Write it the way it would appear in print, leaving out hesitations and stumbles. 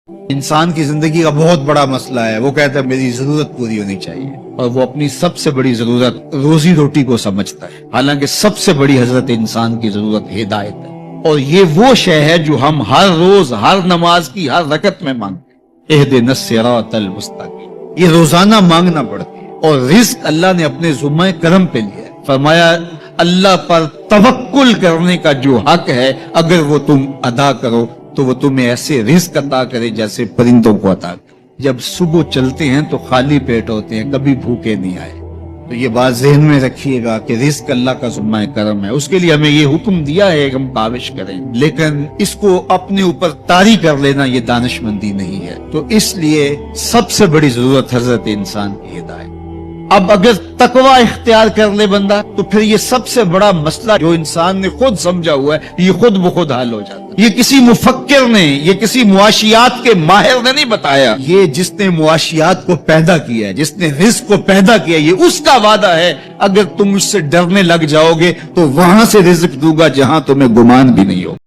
انسان کی زندگی کا بہت بڑا مسئلہ ہے، وہ کہتا ہے میری ضرورت پوری ہونی چاہیے، اور وہ اپنی سب سے بڑی ضرورت روزی روٹی کو سمجھتا ہے، حالانکہ سب سے بڑی حضرت انسان کی ضرورت ہدایت ہے، اور یہ وہ شے ہے جو ہم ہر روز ہر نماز کی ہر رکعت میں مانگتے ہیں، اہدنا الصراط المستقیم، یہ روزانہ مانگنا پڑتی ہے، اور رزق اللہ نے اپنے ذمہ کرم پہ لیا ہے، فرمایا اللہ پر توکل کرنے کا جو حق ہے اگر وہ تم ادا کرو تو وہ تمہیں ایسے رزق عطا کرے جیسے پرندوں کو عطا کرے۔ جب صبح چلتے ہیں تو خالی پیٹ ہوتے ہیں، کبھی بھوکے نہیں آئے، تو یہ بات ذہن میں رکھیے گا کہ رزق اللہ کا ذمہ کرم ہے، اس کے لیے ہمیں یہ حکم دیا ہے کہ ہم کاوش کریں، لیکن اس کو اپنے اوپر طاری کر لینا یہ دانش مندی نہیں ہے۔ تو اس لیے سب سے بڑی ضرورت حضرت انسان کی ہدایت۔ اب اگر تقوی اختیار کر لے بندہ تو پھر یہ سب سے بڑا مسئلہ جو انسان نے خود سمجھا ہوا ہے یہ خود بخود حل ہو جاتا ہے۔ یہ کسی مفکر نے، یہ کسی معاشیات کے ماہر نے نہیں بتایا، یہ جس نے معاشیات کو پیدا کیا ہے، جس نے رزق کو پیدا کیا ہے، یہ اس کا وعدہ ہے اگر تم اس سے ڈرنے لگ جاؤ گے تو وہاں سے رزق دوں گا جہاں تمہیں گمان بھی نہیں ہو۔